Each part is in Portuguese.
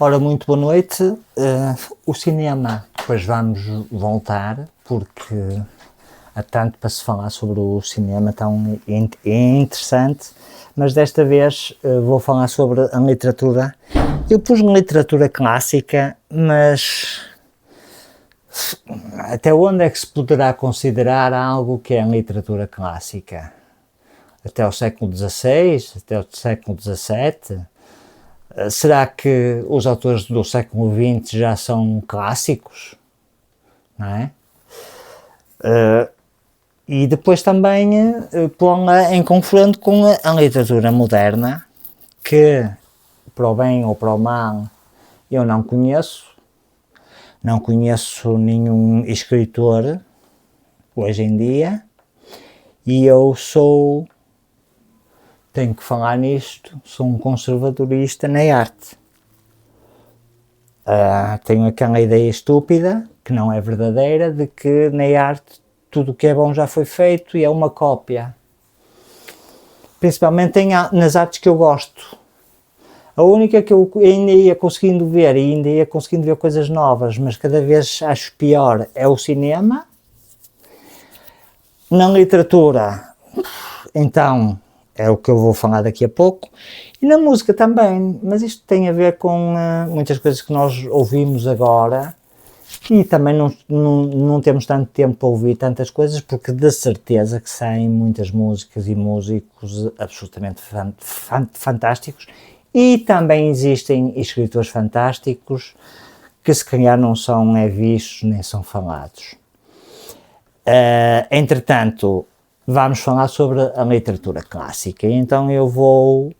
Ora, muito boa noite. O cinema, depois vamos voltar, porque há tanto para se falar sobre o cinema, tão interessante, mas desta vez vou falar sobre a literatura. Eu pus literatura clássica, mas até onde é que se poderá considerar algo que é literatura clássica? Até o século XVI? Até o século XVII? Será que os autores do século XX já são clássicos? Não é? E depois também pô-la em confronto com a literatura moderna, que, para o bem ou para o mal, eu não conheço. Não conheço nenhum escritor hoje em dia, e eu tenho que falar nisto, sou um conservadorista na arte. Tenho aquela ideia estúpida, que não é verdadeira, de que na arte tudo o que é bom já foi feito e é uma cópia. Principalmente nas artes que eu gosto. A única que eu ainda ia conseguindo ver, e ainda ia conseguindo ver coisas novas, mas cada vez acho pior, é o cinema. Na literatura, então, é o que eu vou falar daqui a pouco. E na música também, mas isto tem a ver com muitas coisas que nós ouvimos agora, e também não temos tanto tempo para ouvir tantas coisas, porque de certeza que saem muitas músicas e músicos absolutamente fantásticos, e também existem escritores fantásticos que se calhar não são vistos nem são falados. Entretanto, vamos falar sobre a literatura clássica, e então eu vou,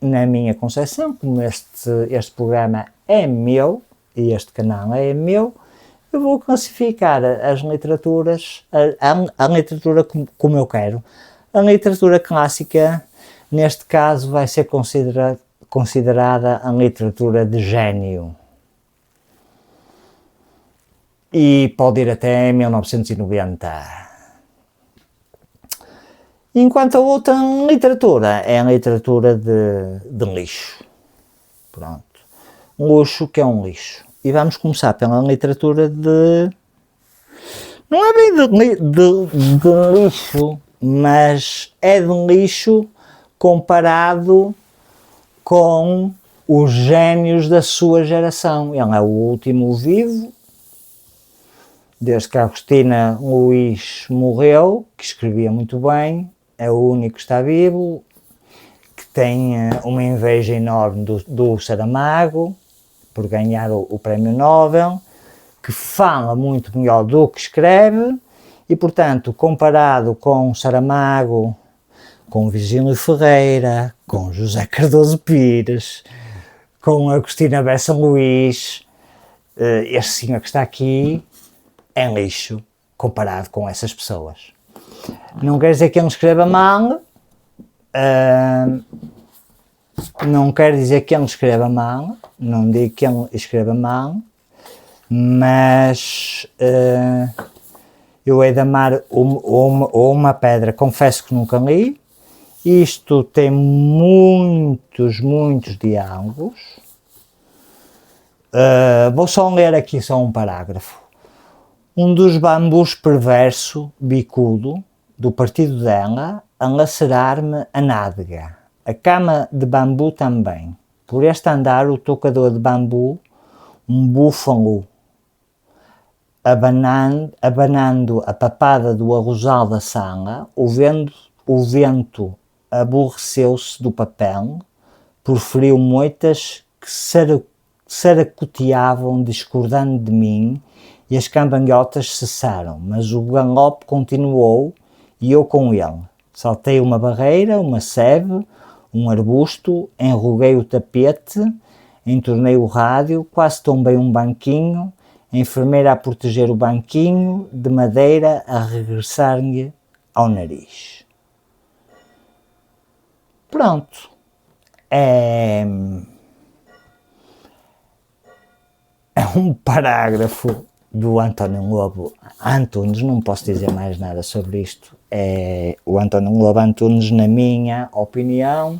na minha concepção, como este programa é meu, e este canal é meu, eu vou classificar as literaturas, a literatura como eu quero. A literatura clássica, neste caso, vai ser considerada a literatura de gênio. E pode ir até 1990. Enquanto a outra literatura é a literatura de lixo. Pronto. Um luxo que é um lixo. E vamos começar pela literatura não é bem de lixo, mas é de lixo comparado com os génios da sua geração. Ele é o último vivo, desde que a Agostina Luís morreu, que escrevia muito bem, é o único que está vivo, que tem uma inveja enorme do Saramago, por ganhar o prémio Nobel, que fala muito melhor do que escreve, e portanto, comparado com Saramago, com Virgílio Ferreira, com José Cardoso Pires, com Agostina Bessa Luís, este senhor que está aqui é lixo comparado com essas pessoas. Não quer dizer que ele escreva mal, não quer dizer que ele escreva mal, não digo que ele escreva mal, mas eu hei de amar uma pedra, confesso que nunca li. Isto tem muitos diálogos. Vou só ler aqui só um parágrafo. Um dos bambus perverso, bicudo, do partido dela, a lacerar-me a nádega. A cama de bambu também. Por este andar o tocador de bambu, um búfalo, abanando a papada do arrozal da sala, o vento aborreceu-se do papel, proferiu moitas que saracoteavam discordando de mim, e as cambalhotas cessaram, mas o galope continuou e eu com ele. Saltei uma barreira, uma sebe, um arbusto, enruguei o tapete, entornei o rádio, quase tombei um banquinho, a enfermeira a proteger o banquinho, de madeira a regressar-lhe ao nariz. Pronto. É um parágrafo do António Lobo Antunes, não posso dizer mais nada sobre isto. O António Lobo Antunes, na minha opinião,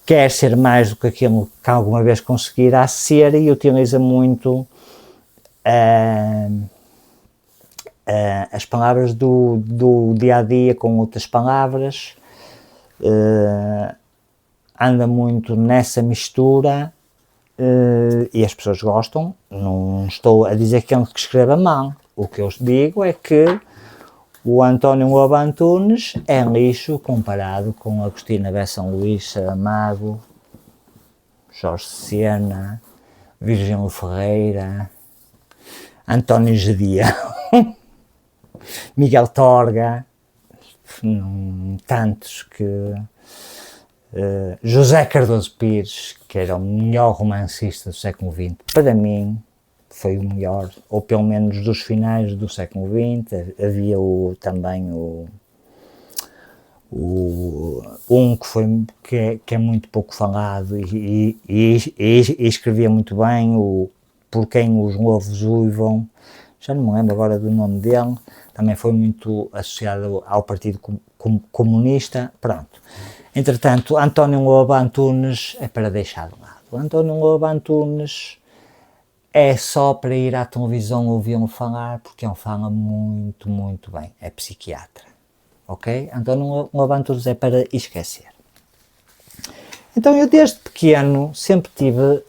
quer ser mais do que aquilo que alguma vez conseguirá ser e utiliza muito as palavras do dia a dia com outras palavras, anda muito nessa mistura e as pessoas gostam. Não estou a dizer que é um que escreva mal, o que eu digo é que o António Lobo Antunes é lixo comparado com Agostina Bessa Luís, Saramago, Jorge Sena, Virgílio Ferreira, António Gedeão, Miguel Torga, tantos que... José Cardoso Pires, que era o melhor romancista do século XX, para mim foi o melhor, ou pelo menos dos finais do século XX. Havia também que é muito pouco falado e escrevia muito bem, Por Quem os Lobos Uivam, já não me lembro agora do nome dele, também foi muito associado ao Partido Comunista, pronto. Entretanto, António Lobo Antunes é para deixar de lado. António Lobo Antunes é só para ir à televisão ouvi-lo falar, porque ele fala muito, muito bem, é psiquiatra, ok? António Lobo Antunes é para esquecer. Então eu desde pequeno sempre tive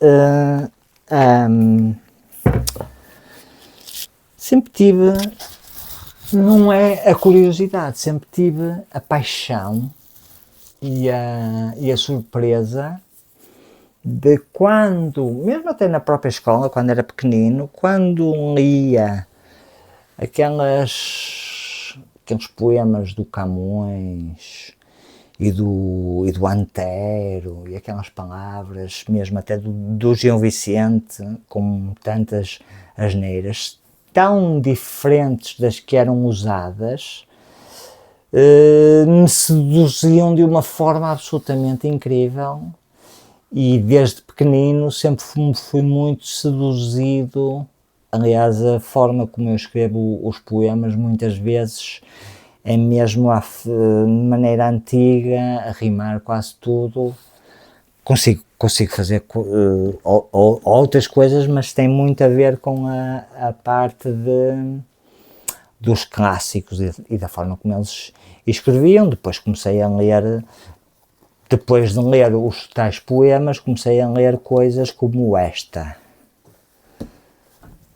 não é a curiosidade, sempre tive a paixão e a surpresa de quando, mesmo até na própria escola, quando era pequenino, quando lia aqueles poemas do Camões e do Antero e aquelas palavras, mesmo até do Gil Vicente, com tantas asneiras, tão diferentes das que eram usadas, me seduziam de uma forma absolutamente incrível e desde pequenino sempre fui muito seduzido. Aliás, a forma como eu escrevo os poemas muitas vezes é mesmo de maneira antiga, a rimar quase tudo. Consigo fazer outras coisas, mas tem muito a ver com a parte dos clássicos e da forma como eles escreviam. Depois comecei a ler, depois de ler os tais poemas, comecei a ler coisas como esta: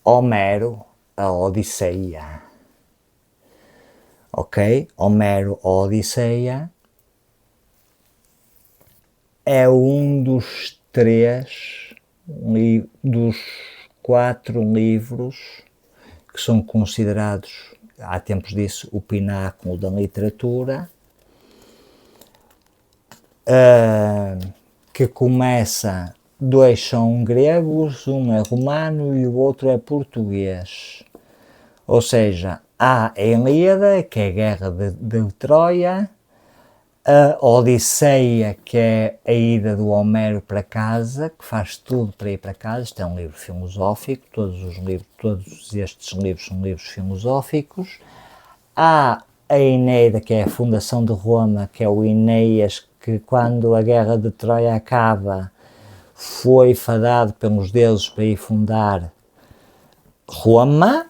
Homero, a Odisseia. Ok? Homero, a Odisseia é um dos dos 4 livros que são considerados, há tempos disso, o pináculo da literatura, que começa, 2 são gregos, um é romano e o outro é português. Ou seja, há a Ilíada, que é a guerra de Troia, a Odisseia, que é a ida do Homero para casa, que faz tudo para ir para casa. Isto é um livro filosófico, todos estes livros são livros filosóficos. Há a Eneida, que é a fundação de Roma, que é o Enéas, que quando a guerra de Troia acaba, foi fadado pelos deuses para ir fundar Roma.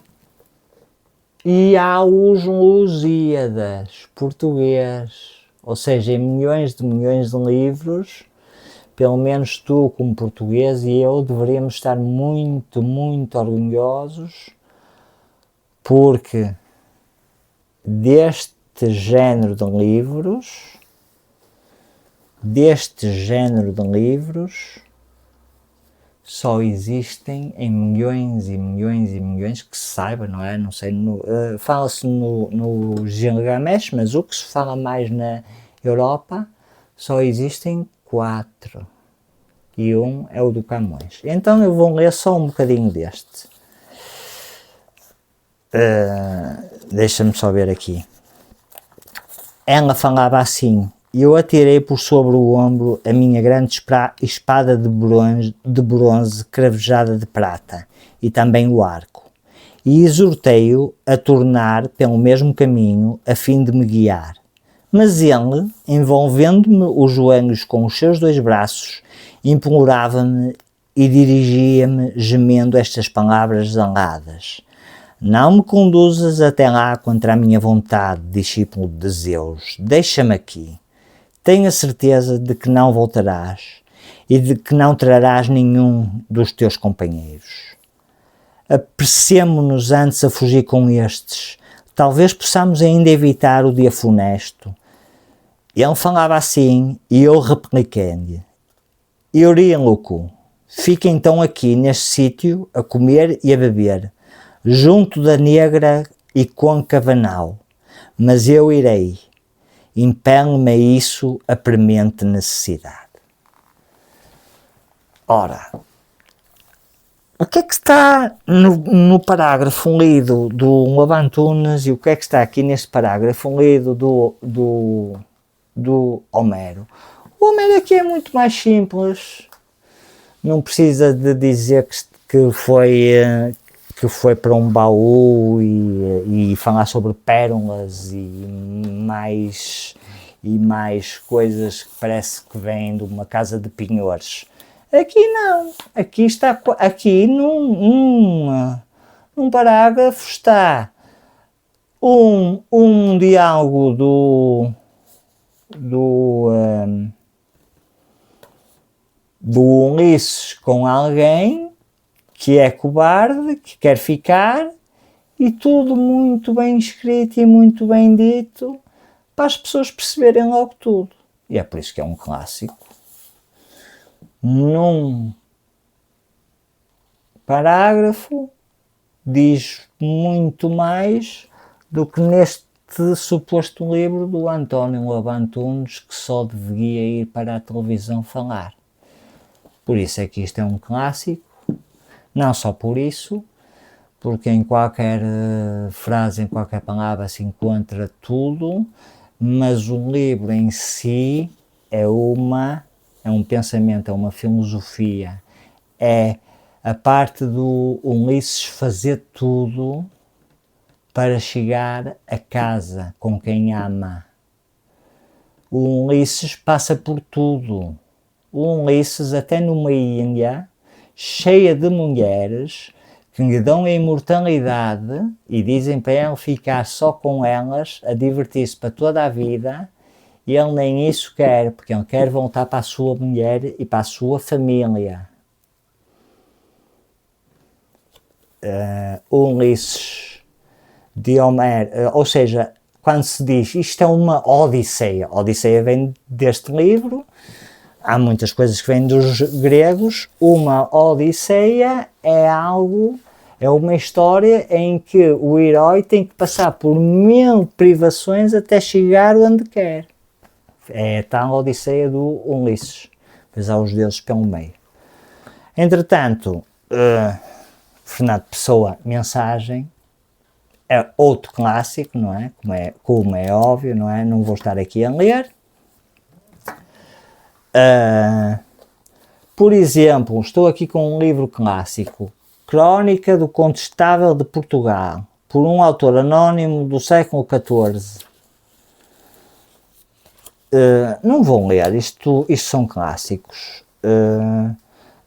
E há os Lusíadas, português, ou seja, em milhões de livros, pelo menos tu como português e eu deveríamos estar muito, muito orgulhosos, porque deste género de livros só existem em milhões e milhões que se saiba, não é? Não sei, fala-se no Gilgamesh, mas o que se fala mais na Europa, só existem 4. E um é o do Camões. Então eu vou ler só um bocadinho deste. Deixa-me só ver aqui. Ela falava assim: eu atirei por sobre o ombro a minha grande espada de bronze cravejada de prata, e também o arco, e exortei-o a tornar pelo mesmo caminho, a fim de me guiar. Mas ele, envolvendo-me os joelhos com os seus 2 braços, implorava-me e dirigia-me gemendo estas palavras zangadas: não me conduzas até lá contra a minha vontade, discípulo de Zeus, deixa-me aqui. Tenho a certeza de que não voltarás e de que não trarás nenhum dos teus companheiros. Apressemo-nos antes a fugir com estes, talvez possamos ainda evitar o dia funesto. Ele falava assim e eu repliquei-lhe: Euríloco, fica então aqui neste sítio a comer e a beber, junto da negra e côncava nau, mas eu irei. Impele-me a isso a premente necessidade. Ora, o que é que está no parágrafo lido do Lavantunas e o que é que está aqui neste parágrafo lido do Homero? O Homero aqui é muito mais simples, não precisa de dizer que foi para um baú e falar sobre pérolas e mais coisas que parece que vêm de uma casa de penhores. Aqui não, aqui num parágrafo está um diálogo do Ulisses com alguém que é cobarde, que quer ficar, e tudo muito bem escrito e muito bem dito para as pessoas perceberem logo tudo. E é por isso que é um clássico. Num parágrafo diz muito mais do que neste suposto livro do António Lavantunes, que só devia ir para a televisão falar. Por isso é que isto é um clássico. Não só por isso, porque em qualquer frase, em qualquer palavra se encontra tudo, mas o livro em si é um pensamento, é uma filosofia, é a parte do Ulisses fazer tudo para chegar a casa com quem ama. O Ulisses passa por tudo. O Ulisses, até numa ilha cheia de mulheres que lhe dão a imortalidade e dizem para ele ficar só com elas, a divertir-se para toda a vida, e ele nem isso quer, porque ele quer voltar para a sua mulher e para a sua família. O Ulisses de Homero, ou seja, quando se diz isto é uma odisseia, odisseia vem deste livro. Há muitas coisas que vêm dos gregos. Uma odisseia é uma história em que o herói tem que passar por 1000 privações até chegar onde quer. É a tal odisseia do Ulisses. Pois há os deuses pelo meio. Entretanto, Fernando Pessoa, Mensagem, é outro clássico, não é? Como é óbvio, não é? Não vou estar aqui a ler. Por exemplo, estou aqui com um livro clássico, Crónica do Condestável de Portugal, por um autor anónimo do século XIV. Não vou ler, isto são clássicos.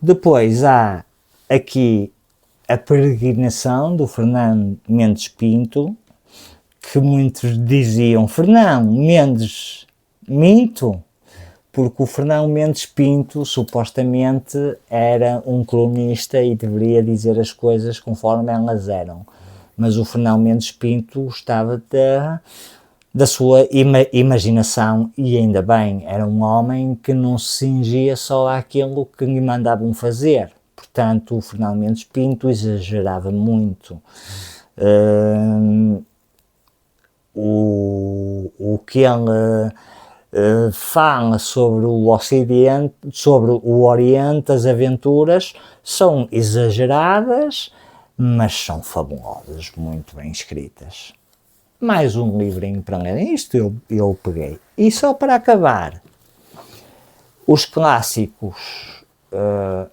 Depois há aqui A Peregrinação, do Fernando Mendes Pinto, que muitos diziam: Fernando Mendes, minto? Porque o Fernão Mendes Pinto supostamente era um cronista e deveria dizer as coisas conforme elas eram. Mas o Fernão Mendes Pinto estava da sua imaginação, e ainda bem, era um homem que não se cingia só àquilo que lhe mandavam fazer. Portanto, o Fernão Mendes Pinto exagerava muito. O que ele fala sobre o Ocidente, sobre o Oriente, as aventuras são exageradas, mas são fabulosas, muito bem escritas. Mais um livrinho para ler. Isto eu peguei. E só para acabar, os clássicos,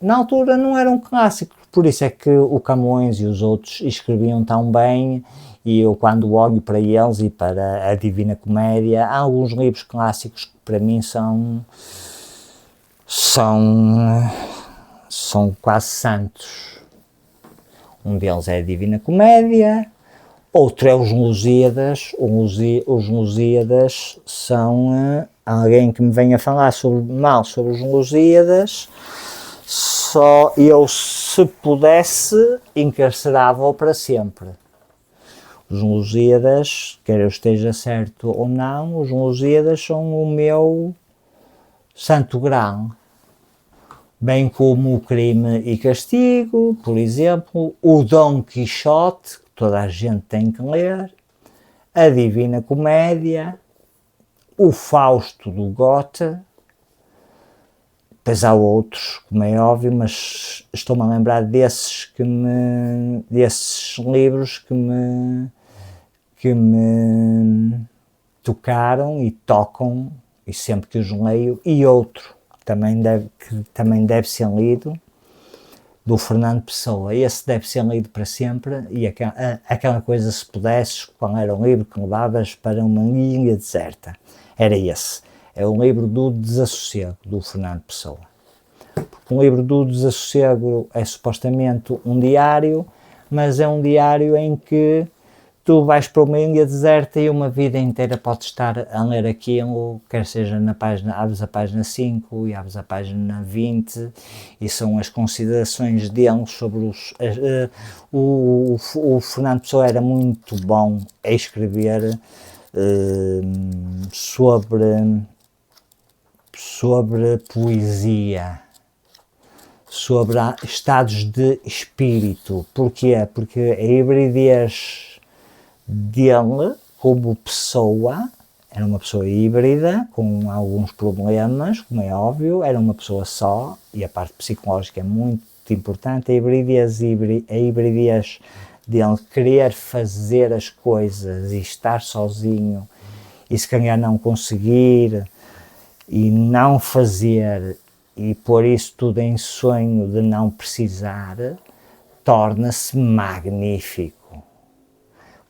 na altura não eram clássicos, por isso é que o Camões e os outros escreviam tão bem E eu, quando olho para eles e para a Divina Comédia, há alguns livros clássicos que para mim são quase santos. Um deles é a Divina Comédia, outro é os Lusíadas. Os Lusíadas são alguém que me venha falar mal sobre os Lusíadas, só eu, se pudesse, encarcerava-o para sempre. Os Lusíadas, quer eu esteja certo ou não, os Lusíadas são o meu santo grau. Bem como o Crime e Castigo, por exemplo, o Dom Quixote, que toda a gente tem que ler, a Divina Comédia, o Fausto do Goethe. Depois há outros, como é óbvio, mas estou-me a lembrar desses livros que me tocaram e tocam, e sempre que os leio. E outro que também deve ser lido, do Fernando Pessoa. Esse deve ser lido para sempre. E aquela coisa, se pudesses, qual era o livro que levavas para uma ilha deserta? Era esse. É o livro do Desassossego, do Fernando Pessoa. Porque o livro do Desassossego é supostamente um diário, mas é um diário em que tu vais para uma ilha deserta e uma vida inteira podes estar a ler aquilo, quer seja na página, abres a página 5 e abres a página 20, e são as considerações dele sobre o Fernando Pessoa era muito bom a escrever sobre poesia, sobre estados de espírito. Porquê? Porque a hibridez dele, como pessoa, era uma pessoa híbrida, com alguns problemas, como é óbvio, era uma pessoa só, e a parte psicológica é muito importante. A hibridez dele, querer fazer as coisas e estar sozinho, e se calhar não conseguir, e não fazer, e pôr isso tudo em sonho de não precisar, torna-se magnífico.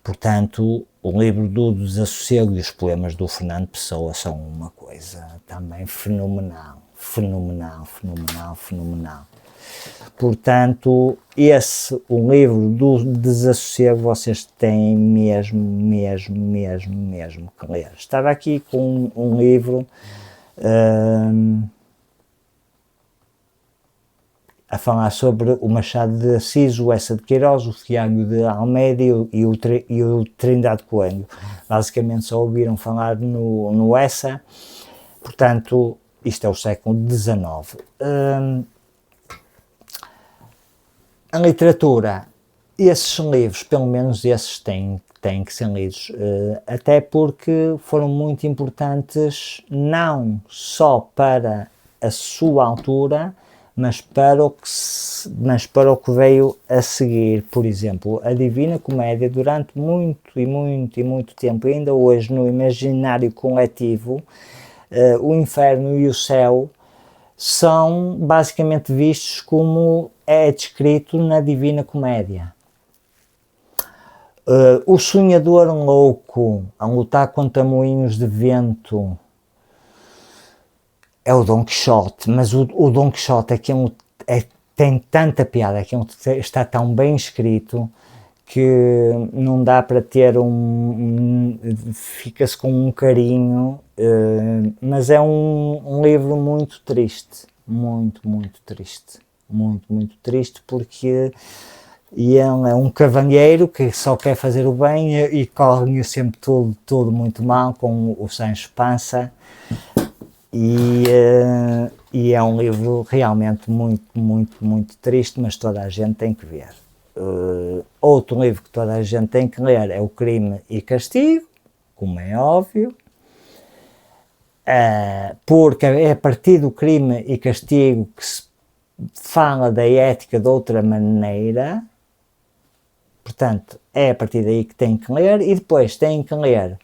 Portanto, o livro do Desassossego e os Poemas do Fernando Pessoa são uma coisa também fenomenal. Portanto, o livro do Desassossego, vocês têm mesmo que ler. Estava aqui com um livro a falar sobre o Machado de Assis, o Eça de Queiroz, o Tiago de Almeida e o Trindade Coelho. Basicamente só ouviram falar no Eça, portanto, isto é o século XIX. A literatura, esses livros, pelo menos esses têm que ser lidos, até porque foram muito importantes, não só para a sua altura, mas para o que veio a seguir. Por exemplo, a Divina Comédia, durante muito tempo, ainda hoje no imaginário coletivo, o inferno e o céu são basicamente vistos como é descrito na Divina Comédia. O sonhador louco a lutar contra moinhos de vento é o Dom Quixote, mas o Dom Quixote tem tanta piada, está tão bem escrito, que não dá para ter fica-se com um carinho, mas é um livro muito triste, muito triste, porque ele é um cavalheiro que só quer fazer o bem e corre sempre tudo muito mal, com o Sancho Panza. E é um livro realmente muito triste, mas toda a gente tem que ver. Outro livro que toda a gente tem que ler é o Crime e Castigo, como é óbvio, porque é a partir do Crime e Castigo que se fala da ética de outra maneira. Portanto, é a partir daí que tem que ler, e depois tem que ler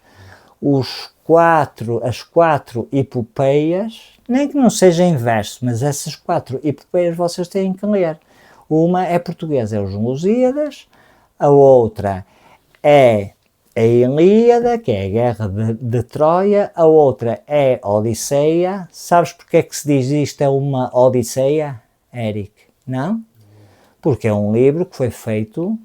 as quatro epopeias, nem que não seja em verso, mas essas 4 epopeias vocês têm que ler. Uma é portuguesa, é os Lusíadas, a outra é a Ilíada, que é a Guerra de Troia, a outra é a Odisseia. Sabes porque é que se diz isto é uma Odisseia, Eric? Não? Porque é um livro que foi feito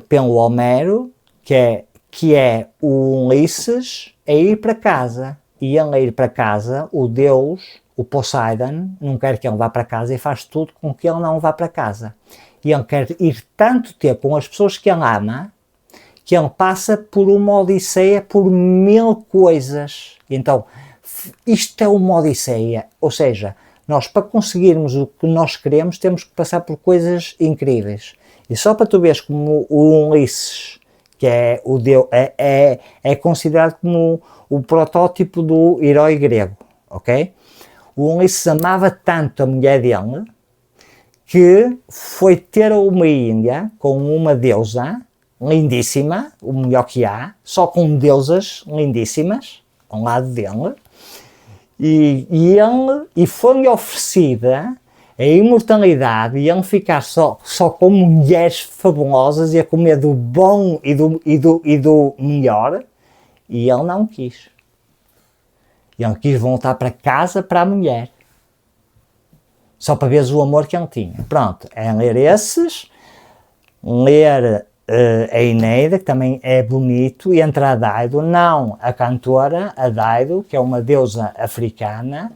pelo Homero, que é o Ulisses a ir para casa. E ele a ir para casa, o Deus, o Poseidon, não quer que ele vá para casa e faz tudo com que ele não vá para casa. E ele quer ir tanto tempo com as pessoas que ele ama, que ele passa por uma odisseia, por 1000 coisas. Então, isto é uma odisseia. Ou seja, nós para conseguirmos o que nós queremos, temos que passar por coisas incríveis. E só para tu veres como o Ulisses, que é o Deus, é considerado como o protótipo do herói grego, ok? O Ulisses amava tanto a mulher dele, que foi ter uma Índia com uma deusa lindíssima, o melhor que há, só com deusas lindíssimas ao lado dele, e foi-lhe oferecida a imortalidade e ele ficar só com mulheres fabulosas e a comer do bom e do melhor, e ele não quis. Ele quis voltar para casa para a mulher. Só para veres o amor que ele tinha. Pronto, é ler esses, ler a Eneida, que também é bonito, e entra a Daido, não a cantora, a Daido, que é uma deusa africana,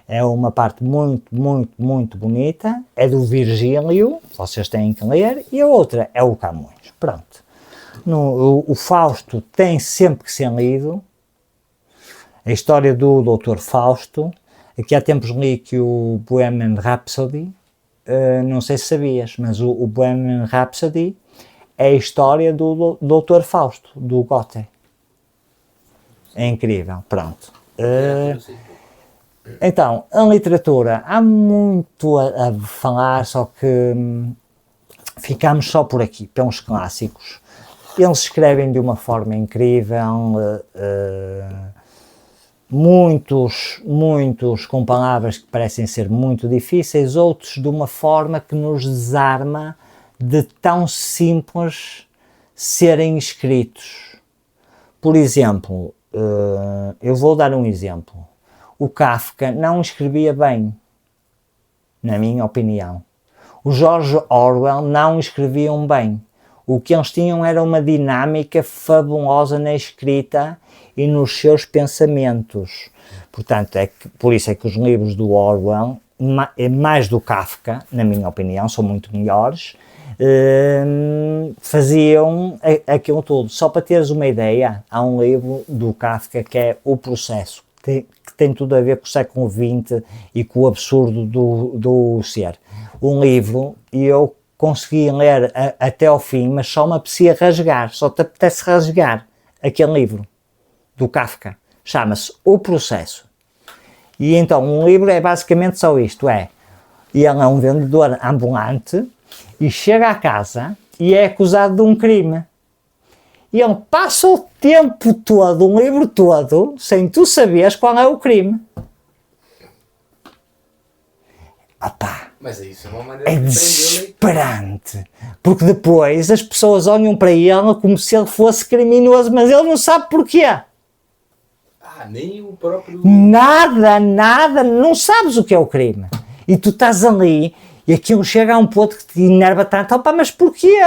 é uma parte muito, muito, muito bonita, é do Virgílio, vocês têm que ler, e a outra é o Camões. Pronto. O Fausto tem sempre que ser lido, a história do Dr. Fausto. Aqui há tempos li que o Bohemian Rhapsody, não sei se sabias, mas o Bohemian Rhapsody é a história do Dr. Fausto, do Goethe. É incrível, pronto. Então, a literatura, há muito a falar, só que ficamos só por aqui, pelos clássicos. Eles escrevem de uma forma incrível, muitos com palavras que parecem ser muito difíceis, outros de uma forma que nos desarma de tão simples serem escritos. Por exemplo, eu vou dar um exemplo. O Kafka não escrevia bem, na minha opinião. O George Orwell não escreviam bem. O que eles tinham era uma dinâmica fabulosa na escrita e nos seus pensamentos. Portanto, por isso é que os livros do Orwell, mais do Kafka, na minha opinião, são muito melhores, faziam aquilo tudo. Só para teres uma ideia, há um livro do Kafka que é O Processo, que tem tudo a ver com o século XX e com o absurdo do ser. Um livro, e eu consegui ler até ao fim, mas só me apetecia rasgar, só te apetece rasgar aquele livro do Kafka. Chama-se O Processo. E então, um livro é basicamente só isto, ele é um vendedor ambulante e chega à casa e é acusado de um crime. E ele passa o tempo todo, um livro todo, sem tu saberes qual é o crime. Opá, mas isso é uma maneira é de desesperante, porque depois as pessoas olham para ele como se ele fosse criminoso, mas ele não sabe porquê. Nem o próprio... Nada, não sabes o que é o crime. E tu estás ali e aquilo chega a um ponto que te enerva tanto, mas porquê?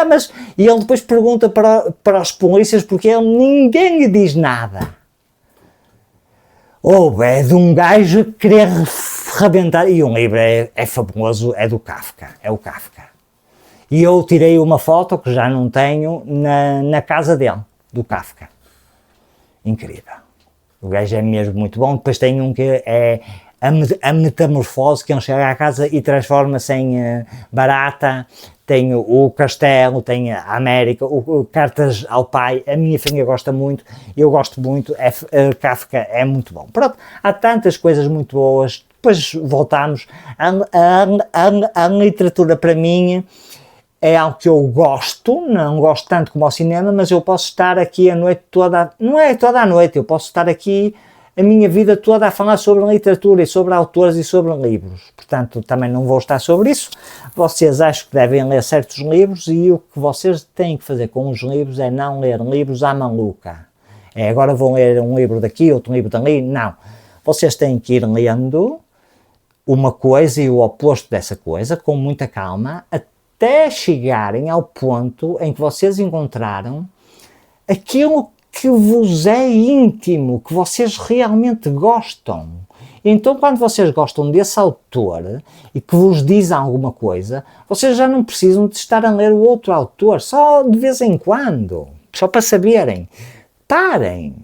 E ele depois pergunta para os polícias porquê, ninguém lhe diz nada. É de um gajo querer rebentar, e um livro é fabuloso, é do Kafka, é o Kafka. E eu tirei uma foto, que já não tenho, na casa dele, do Kafka. Incrível. O gajo é mesmo muito bom. Depois tem um que é a metamorfose, que ele chega à casa e transforma-se em barata. Tem o Castelo, tem a América, o Cartas ao Pai. A minha filha gosta muito, eu gosto muito. Kafka é muito bom. Pronto, há tantas coisas muito boas. Depois voltamos. A literatura, para mim, é algo que eu gosto, não gosto tanto como ao cinema, mas eu posso estar aqui a noite toda, não é toda a noite, eu posso estar aqui a minha vida toda a falar sobre literatura e sobre autores e sobre livros. Portanto, também não vou estar sobre isso. Vocês acham que devem ler certos livros e o que vocês têm que fazer com os livros é não ler livros à maluca. Agora vão ler um livro daqui, outro livro dali. Não. Vocês têm que ir lendo uma coisa e o oposto dessa coisa, com muita calma, até chegarem ao ponto em que vocês encontraram aquilo que vos é íntimo, que vocês realmente gostam. Então, quando vocês gostam desse autor e que vos diz alguma coisa, vocês já não precisam de estar a ler o outro autor, só de vez em quando, só para saberem. Parem!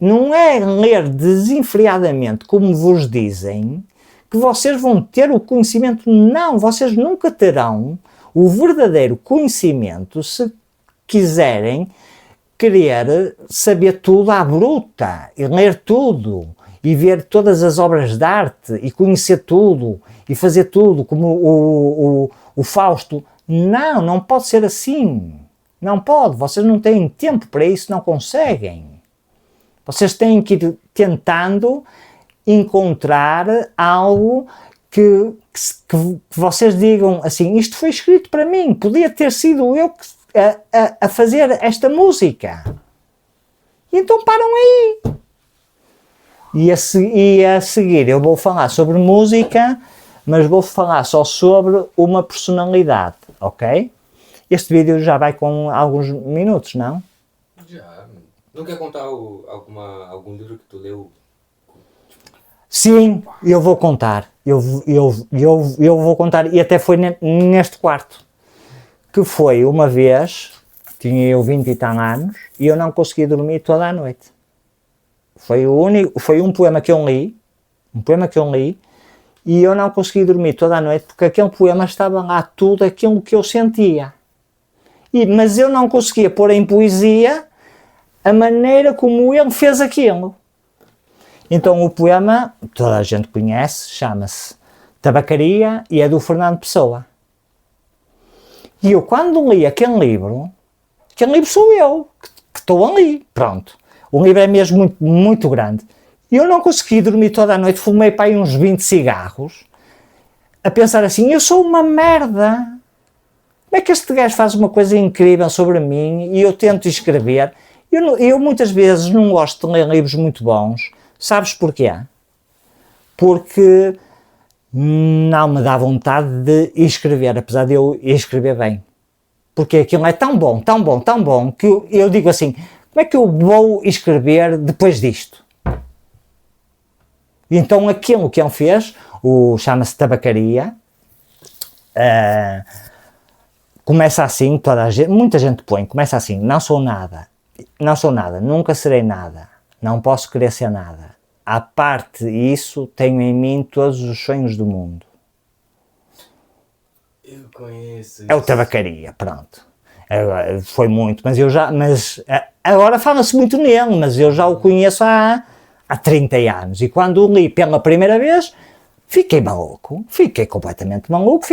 Não é ler desenfreadamente, como vos dizem, que vocês vão ter o conhecimento. Não, vocês nunca terão o verdadeiro conhecimento se quiserem querer saber tudo à bruta, e ler tudo, e ver todas as obras de arte, e conhecer tudo, e fazer tudo, como o Fausto. Não, não pode ser assim. Não pode, vocês não têm tempo para isso, não conseguem. Vocês têm que ir tentando encontrar algo que vocês digam assim, isto foi escrito para mim, podia ter sido eu a fazer esta música. E então param aí. E a seguir eu vou falar sobre música, mas vou falar só sobre uma personalidade, ok? Este vídeo já vai com alguns minutos, não? Já. Não quer contar algum livro que tu leu? Sim, eu vou contar. Eu vou contar, e até foi neste quarto. Que foi uma vez, tinha eu 20 e tal anos, e eu não consegui dormir toda a noite. Foi um poema que eu li, e eu não consegui dormir toda a noite, porque aquele poema estava lá tudo aquilo que eu sentia. Mas eu não conseguia pôr em poesia a maneira como ele fez aquilo. Então o poema, toda a gente conhece, chama-se Tabacaria e é do Fernando Pessoa. E eu quando li aquele livro sou eu, que estou ali, pronto. O livro é mesmo muito, muito grande. E eu não consegui dormir toda a noite, fumei para aí uns 20 cigarros, a pensar assim, eu sou uma merda. Como é que este gajo faz uma coisa incrível sobre mim e eu tento escrever? Eu muitas vezes não gosto de ler livros muito bons. Sabes porquê? Porque não me dá vontade de escrever, apesar de eu escrever bem. Porque aquilo é tão bom, tão bom, tão bom, que eu digo assim, como é que eu vou escrever depois disto? E então aquilo que ele fez, chama-se Tabacaria, começa assim, muita gente põe, começa assim, não sou nada, nunca serei nada, não posso querer ser nada. À parte isso, tenho em mim todos os sonhos do mundo. Eu conheço. É o Tabacaria, pronto. Foi muito, mas agora fala-se muito nele, mas eu já o conheço há 30 anos. E quando o li pela primeira vez, fiquei maluco, fiquei completamente maluco,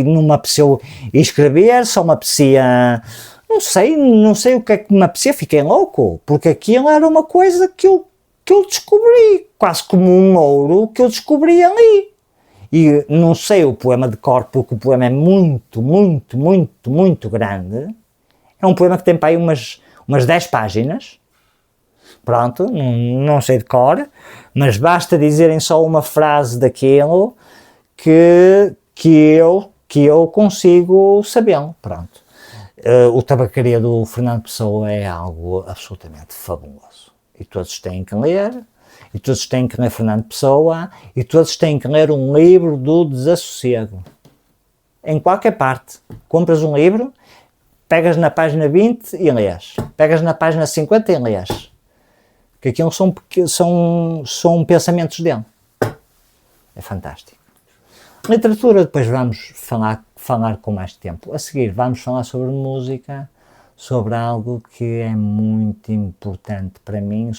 não me apeteceu escrever, só me apetecia, não sei o que é que me apetecia, fiquei louco, porque aquilo era uma coisa que eu descobri, quase como um ouro que eu descobri ali. E não sei o poema de cor, porque o poema é muito, muito, muito, muito grande. É um poema que tem para aí umas 10 páginas. Pronto, não sei de cor, mas basta dizerem só uma frase daquilo que eu consigo sabê-lo. Pronto. O Tabacaria do Fernando Pessoa é algo absolutamente fabuloso. E todos têm que ler, e todos têm que ler Fernando Pessoa, e todos têm que ler um livro do Desassossego. Em qualquer parte. Compras um livro, pegas na página 20 e lês. Pegas na página 50 e lês. Que aquilo são pensamentos dele. É fantástico. Literatura, depois vamos falar com mais tempo. A seguir vamos falar sobre música, sobre algo que é muito importante para mim,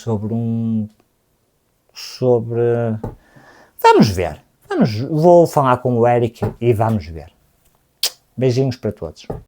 vamos ver. Vou falar com o Eric e vamos ver. Beijinhos para todos.